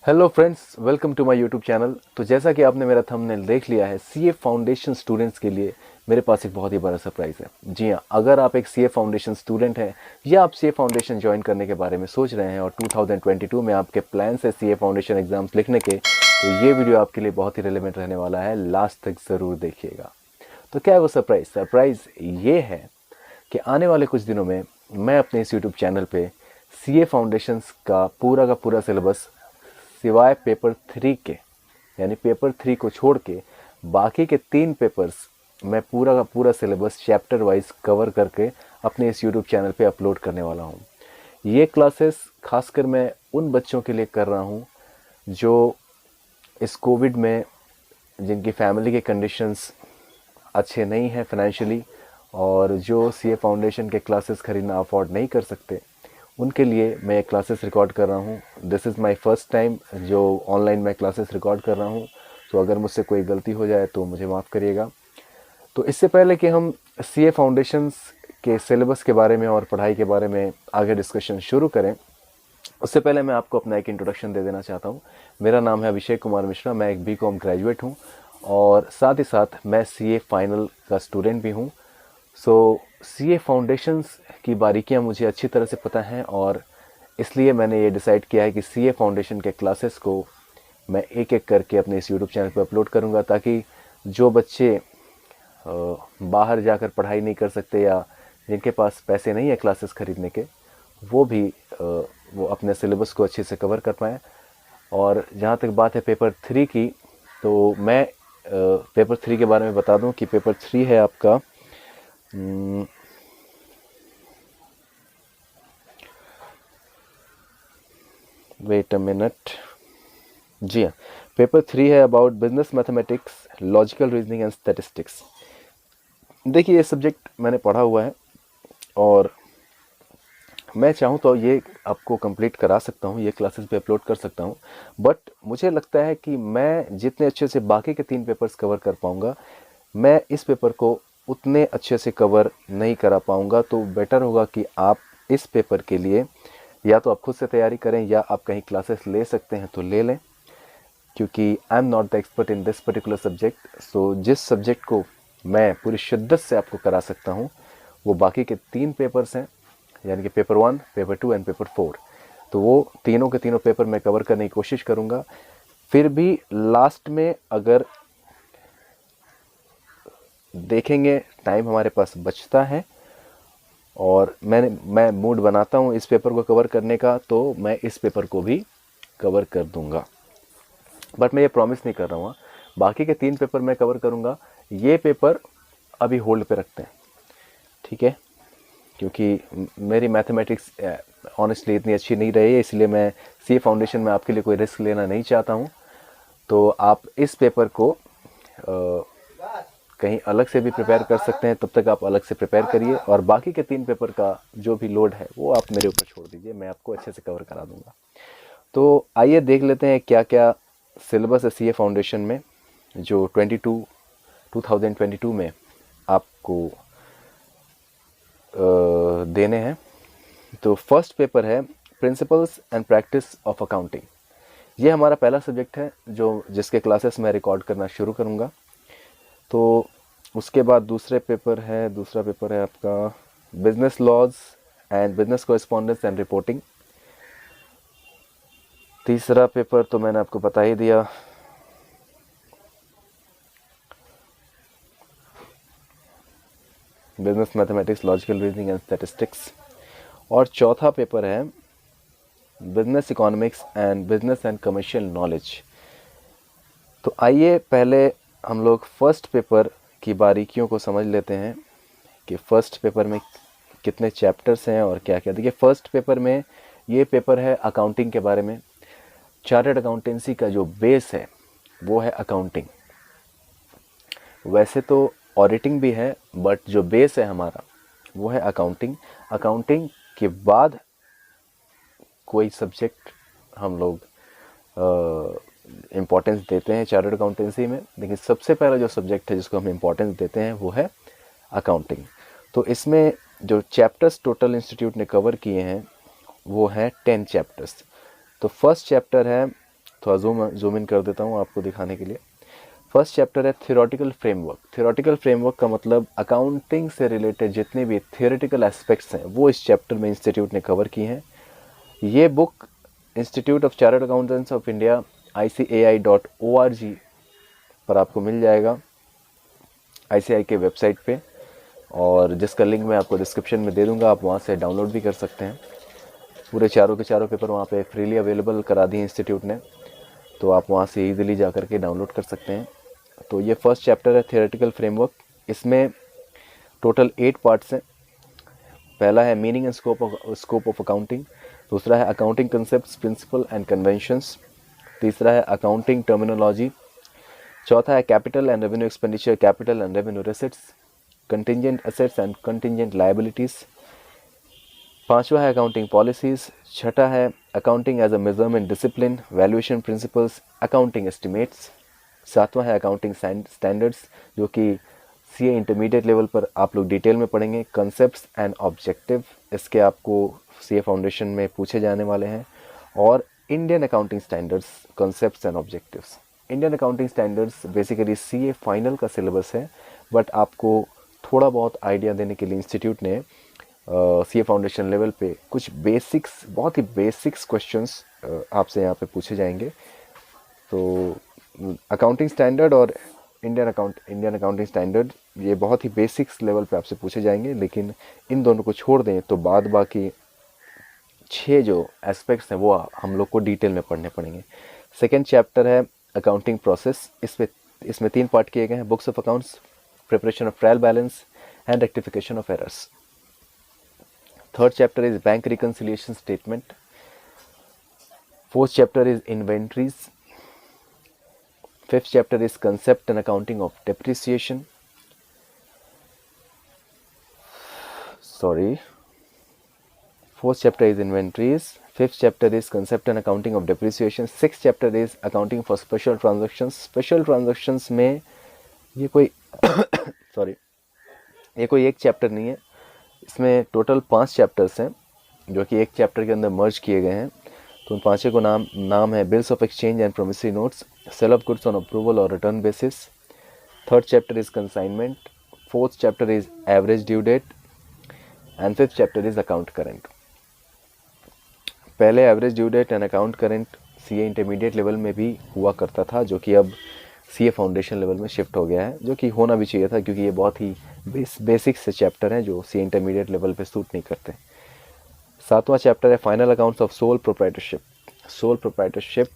Hello friends, welcome to my YouTube channel. तो जैसा कि आपने मेरा थंबनेल देख लिया है, सीए फाउंडेशन स्टूडेंट्स के लिए मेरे पास एक बहुत ही बड़ा सरप्राइज़ है। जी हाँ, अगर आप एक सीए फाउंडेशन स्टूडेंट हैं या आप सीए फाउंडेशन ज्वाइन करने के बारे में सोच रहे हैं और 2022 में आपके प्लान्स है सीए फाउंडेशन एग्जाम्स लिखने के, तो ये वीडियो आपके लिए बहुत ही रिलेवेंट रहने वाला है। लास्ट तक ज़रूर देखिएगा। तो क्या है वो सरप्राइज़ ये है कि आने वाले कुछ दिनों में मैं अपने इस यूट्यूब चैनल पे सीए फाउंडेशंस का पूरा सिलेबस सिवाय पेपर 3 के, यानी पेपर 3 को छोड़ के बाकी के 3 पेपर्स मैं पूरा का पूरा सिलेबस चैप्टर वाइज कवर करके अपने इस यूट्यूब चैनल पे अपलोड करने वाला हूँ। ये क्लासेस खासकर मैं उन बच्चों के लिए कर रहा हूँ जो इस कोविड में, जिनकी फैमिली के कंडीशंस अच्छे नहीं हैं फाइनेंशियली, और जो सीए फाउंडेशन के क्लासेस खरीदना अफोर्ड नहीं कर सकते, उनके लिए मैं क्लासेस रिकॉर्ड कर रहा हूँ। This is my first time जो ऑनलाइन मैं क्लासेस रिकॉर्ड कर रहा हूँ। तो अगर मुझसे कोई गलती हो जाए तो मुझे माफ़ करिएगा। तो इससे पहले कि हम सीए फाउंडेशंस के सिलेबस के बारे में और पढ़ाई के बारे में आगे डिस्कशन शुरू करें, उससे पहले मैं आपको अपना एक इंट्रोडक्शन दे देना चाहता हूँ। मेरा नाम है अभिषेक कुमार मिश्रा, मैं एक बीकॉम ग्रेजुएट हूँ और साथ ही साथ मैं सीए फाइनल का स्टूडेंट भी हूँ। सो सीए फाउंडेशंस की बारीकियां मुझे अच्छी तरह से पता हैं और इसलिए मैंने ये डिसाइड किया है कि सीए फाउंडेशन के क्लासेस को मैं एक एक करके अपने इस यूट्यूब चैनल पर अपलोड करूंगा, ताकि जो बच्चे बाहर जाकर पढ़ाई नहीं कर सकते या जिनके पास पैसे नहीं है क्लासेस खरीदने के, वो भी वो अपने सिलेबस को अच्छे से कवर कर पाएँ। और जहाँ तक बात है पेपर 3 की, तो मैं पेपर 3 के बारे में बता दूं कि पेपर 3 है आपका वेट अ मिनट। जी हाँ, पेपर 3 है about business mathematics, logical reasoning and statistics. देखिए, ये सब्जेक्ट मैंने पढ़ा हुआ है और मैं चाहूँ तो ये आपको कंप्लीट करा सकता हूँ, ये क्लासेस पे अपलोड कर सकता हूँ। बट मुझे लगता है कि मैं जितने अच्छे से बाकी के 3 पेपर्स कवर कर पाऊँगा, मैं इस पेपर को उतने अच्छे से कवर नहीं करा पाऊँगा। तो बेटर होगा कि आप इस पेपर के लिए या तो आप खुद से तैयारी करें या आप कहीं क्लासेस ले सकते हैं तो ले लें, क्योंकि I am not the expert in this particular subject. So जिस सब्जेक्ट को मैं पूरी शिद्दत से आपको करा सकता हूँ वो बाकी के 3 पेपर्स हैं, यानी कि पेपर 1, पेपर 2 एंड पेपर 4। तो वो तीनों के तीनों पेपर मैं कवर करने की कोशिश करूँगा। फिर भी लास्ट में अगर देखेंगे टाइम हमारे पास बचता है और मैं मूड बनाता हूँ इस पेपर को कवर करने का, तो मैं इस पेपर को भी कवर कर दूंगा। बट मैं ये प्रॉमिस नहीं कर रहा हूँ। बाकी के 3 पेपर मैं कवर करूँगा, ये पेपर अभी होल्ड पे रखते हैं, ठीक है? क्योंकि मेरी मैथमेटिक्स ऑनेस्टली इतनी अच्छी नहीं रही है, इसलिए मैं सीए फाउंडेशन में आपके लिए कोई रिस्क लेना नहीं चाहता हूँ। तो आप इस पेपर को कहीं अलग से भी प्रिपेयर कर सकते हैं, तब तक आप अलग से प्रिपेयर करिए और बाकी के 3 पेपर का जो भी लोड है वो आप मेरे ऊपर छोड़ दीजिए, मैं आपको अच्छे से कवर करा दूंगा। तो आइए देख लेते हैं क्या क्या सिलेबस है सीए फाउंडेशन में जो 2022 में आपको देने हैं। तो फर्स्ट पेपर है principles and practice of accounting. ये हमारा पहला सब्जेक्ट है जो जिसके क्लासेस मैं रिकॉर्ड करना शुरू करूँगा। तो उसके बाद दूसरा पेपर है आपका business laws and business correspondence and reporting. तीसरा पेपर तो मैंने आपको बता ही दिया, business mathematics, logical reasoning and statistics. और चौथा पेपर है business economics and business and commercial knowledge. तो आइए पहले हम लोग फर्स्ट पेपर की बारीकियों को समझ लेते हैं कि फर्स्ट पेपर में कितने चैप्टर्स हैं और क्या क्या। देखिए, फर्स्ट पेपर में ये पेपर है अकाउंटिंग के बारे में। चार्टर्ड अकाउंटेंसी का जो बेस है वो है अकाउंटिंग। वैसे तो ऑडिटिंग भी है, बट जो बेस है हमारा वो है अकाउंटिंग। अकाउंटिंग के बाद कोई सब्जेक्ट हम लोग इम्पोर्टेंस देते हैं चार्टर्ड अकाउंटेंसी में, लेकिन सबसे पहला जो सब्जेक्ट है जिसको हम इम्पोर्टेंस देते हैं वो है अकाउंटिंग। तो इसमें जो चैप्टर्स टोटल इंस्टीट्यूट ने कवर किए हैं वो हैं 10 चैप्टर्स। तो फर्स्ट चैप्टर है थोड़ा जूम इन कर देता हूँ आपको दिखाने के लिए। फर्स्ट चैप्टर है थियोरेटिकल फ्रेमवर्क। थियोरेटिकल फ्रेमवर्क का मतलब अकाउंटिंग से रिलेटेड जितने भी थियोरेटिकल एस्पेक्ट्स हैं वो इस चैप्टर में इंस्टीट्यूट ने कवर की हैं। ये book institute of chartered accountants of India ICAI.org पर आपको मिल जाएगा, ICAI के वेबसाइट पे, और जिसका लिंक मैं आपको डिस्क्रिप्शन में दे दूंगा, आप वहाँ से डाउनलोड भी कर सकते हैं। पूरे चारों के चारों पेपर वहाँ पे फ्रीली अवेलेबल करा दिए इंस्टीट्यूट ने, तो आप वहाँ से ईजिली जा करके डाउनलोड कर सकते हैं। तो ये फर्स्ट चैप्टर है थियोरेटिकल फ्रेमवर्क। इसमें टोटल 8 पार्ट्स हैं। पहला है meaning and scope of accounting, दूसरा है accounting concepts, principle and conventions, तीसरा है अकाउंटिंग टर्मिनोलॉजी, चौथा है capital and revenue expenditure, capital and revenue receipts, contingent assets and contingent liabilities, पांचवा है अकाउंटिंग पॉलिसीज़, छठा है accounting as a measurement discipline, valuation principles, accounting estimates, सातवां है अकाउंटिंग स्टैंडर्ड्स जो कि CA इंटरमीडिएट लेवल पर आप लोग डिटेल में पढ़ेंगे, कंसेप्ट्स एंड ऑब्जेक्टिव, इसके आपको CA फाउंडेशन में पूछे जाने वाले हैं, और Indian accounting standards, concepts and objectives. Indian accounting standards basically CA final का सिलेबस है, बट आपको थोड़ा बहुत आइडिया देने के लिए इंस्टीट्यूट ने CA फाउंडेशन लेवल पे कुछ बेसिक्स, बहुत ही बेसिक्स क्वेश्चंस आपसे यहाँ पे पूछे जाएंगे। तो अकाउंटिंग स्टैंडर्ड और इंडियन अकाउंटिंग स्टैंडर्ड ये बहुत ही बेसिक्स लेवल पे आपसे पूछे जाएंगे, लेकिन इन दोनों को छोड़ दें तो बाद बाकी 6 जो एस्पेक्ट्स हैं वो हम लोग को डिटेल में पढ़ने पड़ेंगे। सेकेंड चैप्टर है अकाउंटिंग प्रोसेस। इसमें 3 पार्ट किए गए हैं, books of accounts, preparation of trial balance and rectification of errors. Third chapter is bank reconciliation statement. Fourth chapter is inventories. Fifth chapter is concept and accounting of depreciation, fourth chapter is inventories, fifth chapter is concept and accounting of depreciation, sixth chapter is accounting for special transactions। special transactions में ये कोई ये कोई एक chapter नहीं है, इसमें total 5 chapters हैं जो कि एक चैप्टर के अंदर मर्ज किए गए हैं। तो उन पांचों को नाम है bills of exchange and promissory notes, sale of goods on approval और return basis. Third chapter is consignment, fourth chapter is average due date and fifth chapter is account current. पहले average due date and account current CA intermediate level में भी हुआ करता था, जो कि अब CA फाउंडेशन लेवल में शिफ्ट हो गया है, जो कि होना भी चाहिए था क्योंकि ये बहुत ही बेसिक से चैप्टर हैं जो CA इंटरमीडिएट लेवल पे सूट नहीं करते। सातवां चैप्टर है final accounts of sole proprietorship. Sole proprietorship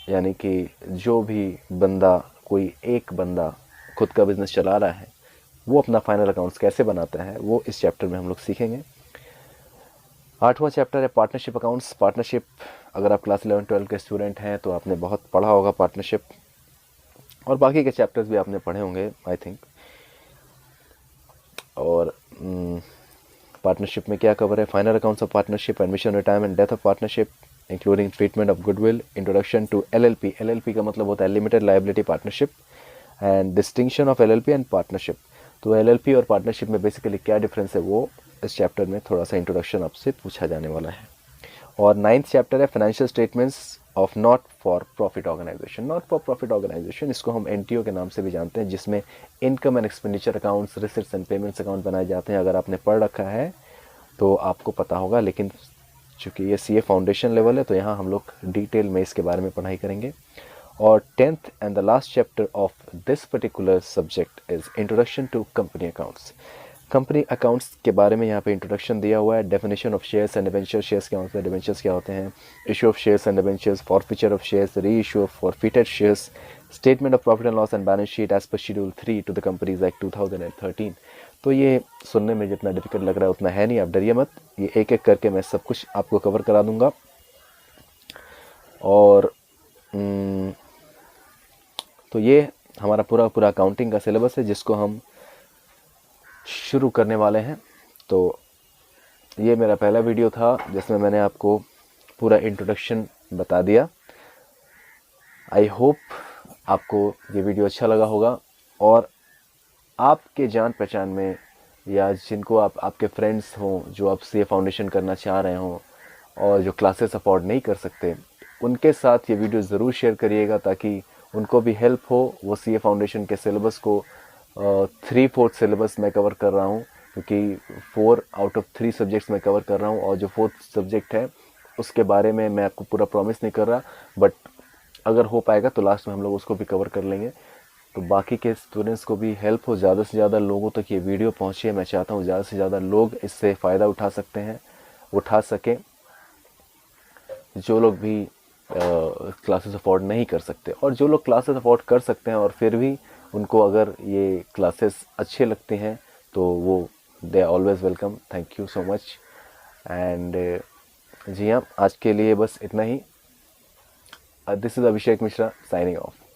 यानी कि जो भी बंदा, कोई एक बंदा खुद का बिजनेस चला रहा है, वो अपना फाइनल अकाउंट्स कैसे बनाता है, वो इस चैप्टर में हम लोग सीखेंगे। आठवां चैप्टर है पार्टनरशिप अकाउंट्स। पार्टनरशिप, अगर आप क्लास 11-12 के स्टूडेंट हैं तो आपने बहुत पढ़ा होगा पार्टनरशिप, और बाकी के चैप्टर्स भी आपने पढ़े होंगे आई थिंक। और पार्टनरशिप में क्या कवर है? Final accounts of partnership, admission, retirement, death of partnership, including treatment of goodwill, introduction to LLP। LLP का मतलब होता है limited liability partnership, and distinction of LLP and partnership. तो LLP और पार्टनरशिप में बेसिकली क्या डिफरेंस है वो इस चैप्टर में थोड़ा सा इंट्रोडक्शन आपसे पूछा जाने वाला है। और 9th चैप्टर है financial statements of not for profit organisation. Not for profit organisation, इसको हम NTO के नाम से भी जानते हैं, जिसमें income and expenditure accounts, receipts and payments account बनाए जाते हैं। अगर आपने पढ़ रखा है तो आपको पता होगा, लेकिन चूँकि ये CA फाउंडेशन लेवल है तो यहाँ हम लोग डिटेल में इसके बारे में पढ़ाई करेंगे। और 10th and the last chapter of this particular subject is introduction to company accounts. Company accounts के बारे में यहाँ पे इंट्रोडक्शन दिया हुआ है। Definition of shares and debentures, shares क्या होते हैं, डिबेंचर्स क्या होते हैं, issue of shares and debentures, forfeiture of shares, re issue of forfeited shares, statement of profit and loss and balance sheet as per schedule 3 to the companies act 2013। तो ये सुनने में जितना डिफिकल्ट लग रहा है उतना है नहीं, आप डरिए मत, ये एक एक करके मैं सब कुछ आपको कवर करा दूंगा। और तो ये हमारा पूरा अकाउंटिंग का सिलेबस है जिसको हम शुरू करने वाले हैं। तो ये मेरा पहला वीडियो था जिसमें मैंने आपको पूरा इंट्रोडक्शन बता दिया। आई होप आपको ये वीडियो अच्छा लगा होगा, और आपके जान पहचान में या जिनको आपके फ्रेंड्स हों जो आप CA फाउंडेशन करना चाह रहे हों और जो क्लासेस अफोर्ड नहीं कर सकते, उनके साथ ये वीडियो ज़रूर शेयर करिएगा ताकि उनको भी हेल्प हो। वो सीए फाउंडेशन के सिलेबस को 3/4 सिलेबस मैं कवर कर रहा हूँ, क्योंकि 4 आउट ऑफ 3 सब्जेक्ट्स मैं कवर कर रहा हूँ, और जो 4th सब्जेक्ट है उसके बारे में मैं आपको पूरा प्रॉमिस नहीं कर रहा, बट अगर हो पाएगा तो लास्ट में हम लोग उसको भी कवर कर लेंगे। तो बाकी के स्टूडेंट्स को भी हेल्प हो, ज़्यादा से ज़्यादा लोगों तक ये वीडियो पहुँचे। मैं चाहता हूँ ज़्यादा से ज़्यादा लोग इससे फ़ायदा उठा सकें, जो लोग भी क्लासेस अफोर्ड नहीं कर सकते, और जो लोग क्लासेस अफोर्ड कर सकते हैं और फिर भी उनको अगर ये क्लासेस अच्छे लगते हैं तो वो they always welcome. Thank you so much. And जी हाँ, आज के लिए बस इतना ही। This is Abhishek Mishra signing of.